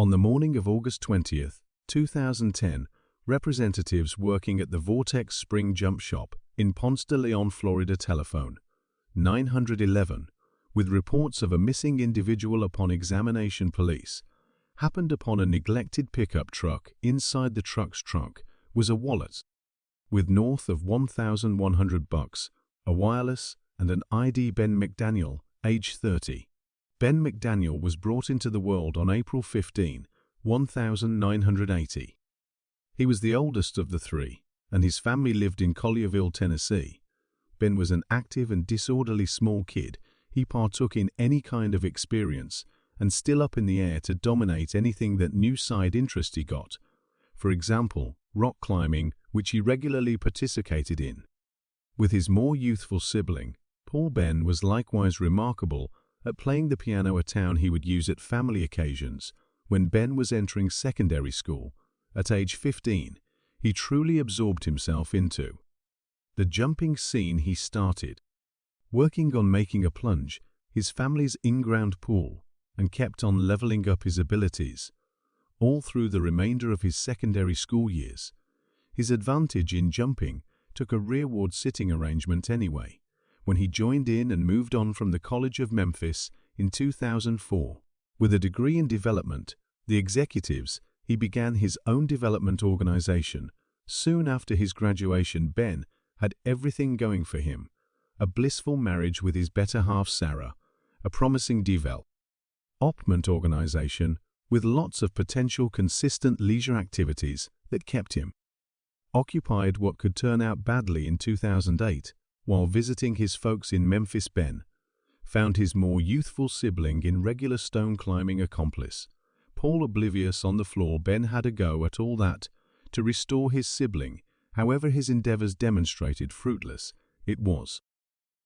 On the morning of August 20th, 2010, representatives working at the Vortex Spring Jump Shop in Ponce de Leon, Florida telephone 911 with reports of a missing individual. Upon examination, police happened upon a neglected pickup truck. Inside the truck's trunk was a wallet with north of $1,100, a wireless, and an ID. Ben McDaniel, age 30. Ben McDaniel was brought into the world on April 15, 1980. He was the oldest of the three, and his family lived in Collierville, Tennessee. Ben was an active and disorderly small kid. He partook in any kind of experience and still up in the air to dominate anything that new side interest he got. For example, rock climbing, which he regularly participated in. With his more youthful sibling, Paul, Ben was likewise remarkable at playing the piano, a town he would use at family occasions. When Ben was entering secondary school, at age 15, he truly absorbed himself into the jumping scene. He started working on making a plunge, his family's in-ground pool, and kept on leveling up his abilities, all through the remainder of his secondary school years. His advantage in jumping took a rearward sitting arrangement anyway, when he joined in and moved on from the College of Memphis in 2004. With a degree in development, the executives, he began his own development organization. Soon after his graduation, Ben had everything going for him: a blissful marriage with his better half Sarah, a promising development organization with lots of potential consistent leisure activities that kept him occupied. What could turn out badly in 2008, while visiting his folks in Memphis, Ben found his more youthful sibling in regular stone climbing accomplice. Paul oblivious on the floor, Ben had a go at all that to restore his sibling. However, his endeavors demonstrated fruitless. It was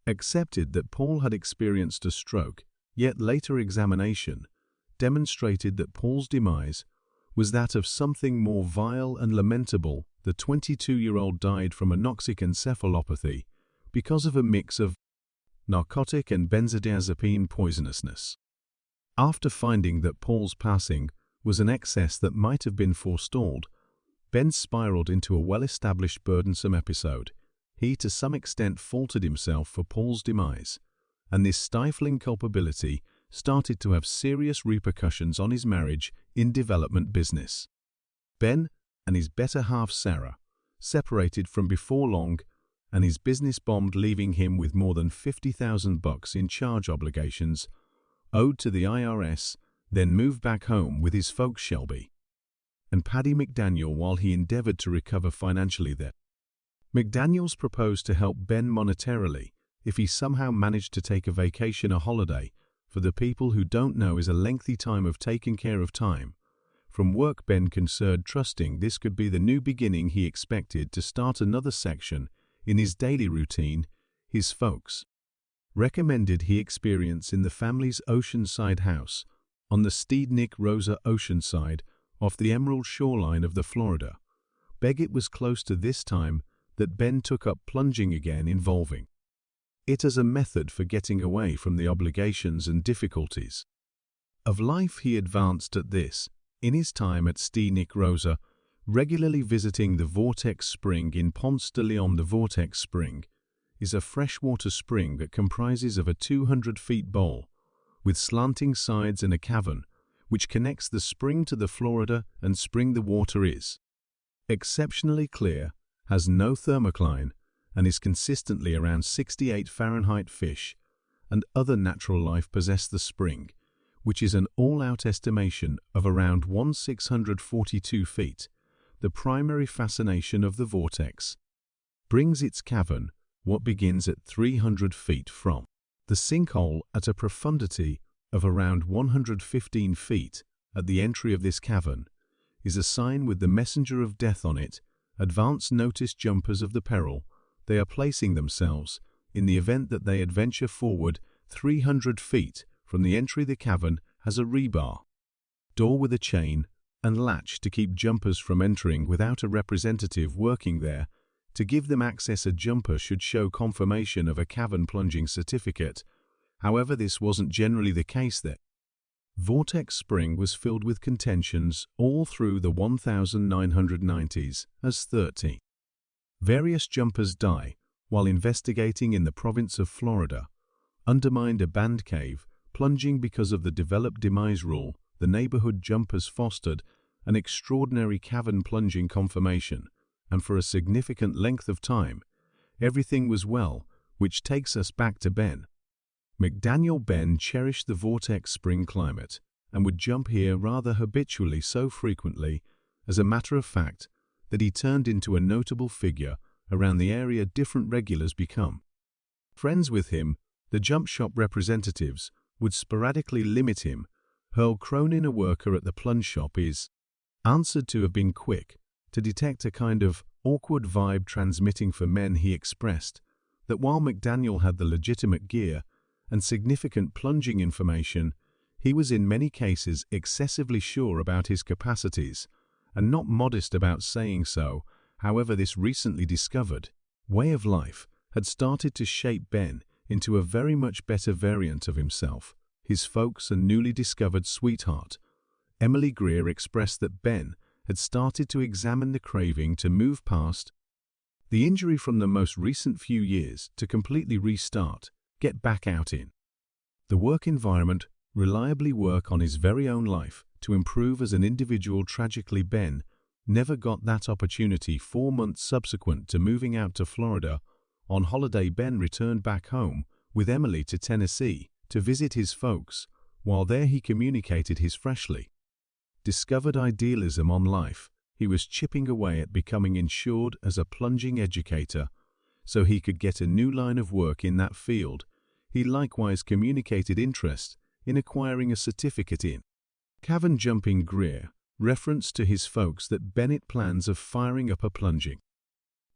accepted that Paul had experienced a stroke, yet later examination demonstrated that Paul's demise was that of something more vile and lamentable. The 22-year-old died from anoxic encephalopathy because of a mix of narcotic and benzodiazepine poisonousness. After finding that Paul's passing was an excess that might have been forestalled, Ben spiraled into a well-established burdensome episode. He to some extent faulted himself for Paul's demise, and this stifling culpability started to have serious repercussions on his marriage in development business. Ben and his better half Sarah separated from before long, and his business bombed, leaving him with more than $50,000 in charge obligations owed to the IRS. Then moved back home with his folks Shelby and Paddy McDaniel while he endeavored to recover financially there. McDaniels proposed to help Ben monetarily if he somehow managed to take a vacation. A holiday, for the people who don't know, is a lengthy time of taking care of time from work. Ben concurred, trusting this could be the new beginning. He expected to start another section in his daily routine. His folks recommended he experience in the family's oceanside house on the Steednick Rosa Oceanside off the emerald shoreline of the Florida. It was close to this time that Ben took up plunging again, involving it as a method for getting away from the obligations and difficulties of life. He advanced at this in his time at Steednick Rosa, regularly visiting the Vortex Spring in Ponce de Leon. The Vortex Spring is a freshwater spring that comprises of a 200-foot bowl with slanting sides and a cavern which connects the spring to the Florida and spring. The water is exceptionally clear, has no thermocline, and is consistently around 68 Fahrenheit. Fish and other natural life possess the spring, which is an all-out estimation of around 1,642 feet. The primary fascination of the vortex brings its cavern, what begins at 300 feet from the sinkhole at a profundity of around 115 feet. At the entry of this cavern is a sign with the messenger of death on it. Advance notice jumpers of the peril they are placing themselves in the event that they adventure forward 300 feet from the entry. The cavern has a rebar door with a chain and latch to keep jumpers from entering without a representative working there to give them access. A jumper should show confirmation of a cavern plunging certificate. However, this wasn't generally the case there. Vortex Spring was filled with contentions all through the 1990s as 30. Various jumpers die while investigating in the province of Florida, undermined a band cave, plunging because of the developed demise rule. The neighborhood jumpers fostered an extraordinary cavern plunging conformation, and for a significant length of time, everything was well, which takes us back to Ben. McDaniel. Ben cherished the Vortex Spring climate and would jump here rather habitually, so frequently, as a matter of fact, that he turned into a notable figure around the area. Different regulars become friends with him. The jump shop representatives would sporadically limit him. Earl Cronin, a worker at the plunge shop, is answered to have been quick to detect a kind of awkward vibe transmitting for men. He expressed that while McDaniel had the legitimate gear and significant plunging information, he was in many cases excessively sure about his capacities and not modest about saying so. However, this recently discovered way of life had started to shape Ben into a very much better variant of himself. His folks and newly discovered sweetheart, Emily Greer, expressed that Ben had started to examine the craving to move past the injury from the most recent few years to completely restart, get back out in the work environment, reliably work on his very own life to improve as an individual. Tragically, Ben never got that opportunity. 4 months subsequent to moving out to Florida on holiday, Ben returned back home with Emily to Tennessee to visit his folks. While there, he communicated his freshly discovered idealism on life. He was chipping away at becoming insured as a plunging educator so he could get a new line of work in that field. He likewise communicated interest in acquiring a certificate in cavern jumping. Greer referenced to his folks that Bennett plans of firing up a plunging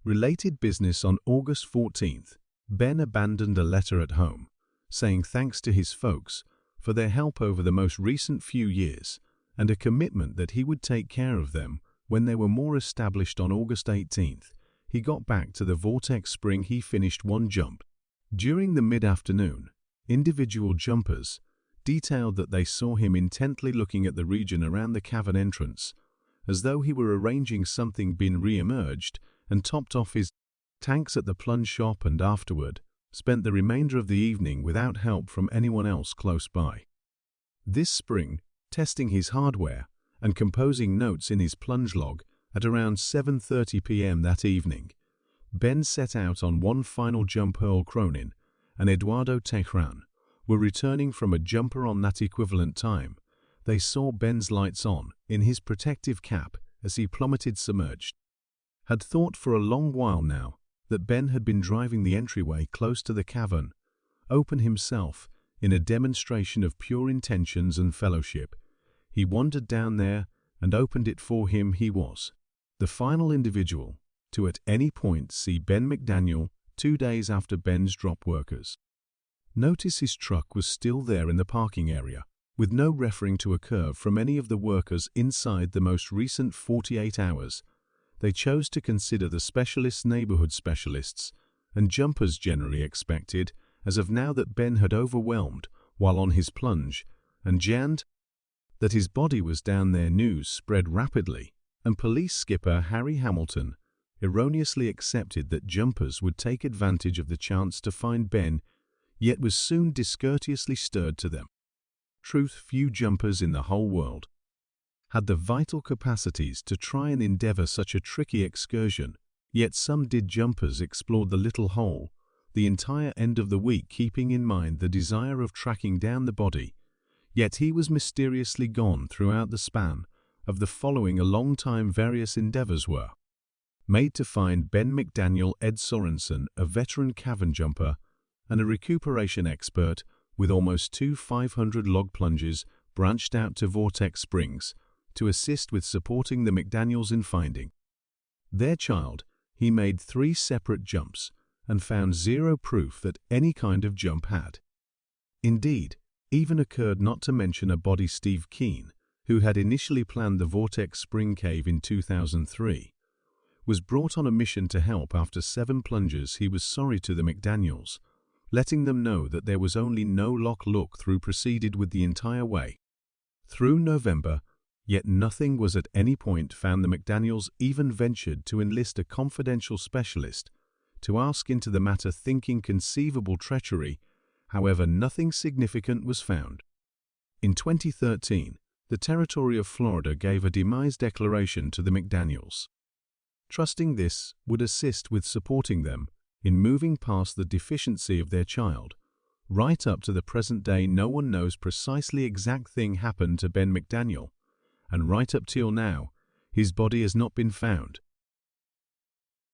related business. On August 14th, Ben abandoned a letter at home saying thanks to his folks for their help over the most recent few years and a commitment that he would take care of them when they were more established. On August 18th, he got back to the Vortex Spring. He finished one jump. During the mid-afternoon, individual jumpers detailed that they saw him intently looking at the region around the cavern entrance, as though he were arranging something. Ben re-emerged and topped off his tanks at the plunge shop, and afterward spent the remainder of the evening without help from anyone else close by. This spring, testing his hardware and composing notes in his plunge log, at around 7:30 p.m. that evening, Ben set out on one final jump. Earl Cronin and Eduardo Tejan were returning from a jumper on that equivalent time. They saw Ben's lights on in his protective cap as he plummeted submerged. Had thought for a long while now that Ben had been driving the entryway close to the cavern open himself in a demonstration of pure intentions and fellowship. He wandered down there and opened it for him. He was the final individual to at any point see Ben McDaniel 2 days after Ben's drop. Workers notice his truck was still there in the parking area, with no referring to occur from any of the workers inside the most recent 48 hours. They chose to consider the specialists neighborhood specialists, and jumpers generally expected, as of now, that Ben had overwhelmed while on his plunge, and jammed that his body was down there. News spread rapidly, and police skipper Harry Hamilton erroneously accepted that jumpers would take advantage of the chance to find Ben, yet was soon discourteously stirred to them. Truth, few jumpers in the whole world had the vital capacities to try and endeavor such a tricky excursion, yet some did. Jumpers explored the little hole the entire end of the week, keeping in mind the desire of tracking down the body, yet he was mysteriously gone throughout the span of the following. A long time various endeavors were made to find Ben McDaniel. Ed Sorensen, a veteran cavern jumper and a recuperation expert with almost 2 500 log plunges, branched out to Vortex Springs to assist with supporting the McDaniels in finding their child. He made 3 separate jumps and found zero proof that any kind of jump had indeed even occurred, not to mention a body. Steve Keene, who had initially planned the Vortex Spring Cave in 2003, was brought on a mission to help. After 7 plunges, he was sorry to the McDaniels, letting them know that there was only no lock. Look through proceeded with the entire way through November, yet nothing was at any point found. The McDaniels even ventured to enlist a confidential specialist to ask into the matter, thinking conceivable treachery. However, nothing significant was found. In 2013, the territory of Florida gave a demise declaration to the McDaniels. Trusting this would assist with supporting them in moving past the deficiency of their child. Right up to the present day, no one knows precisely exact thing happened to Ben McDaniel, and right up till now, his body has not been found.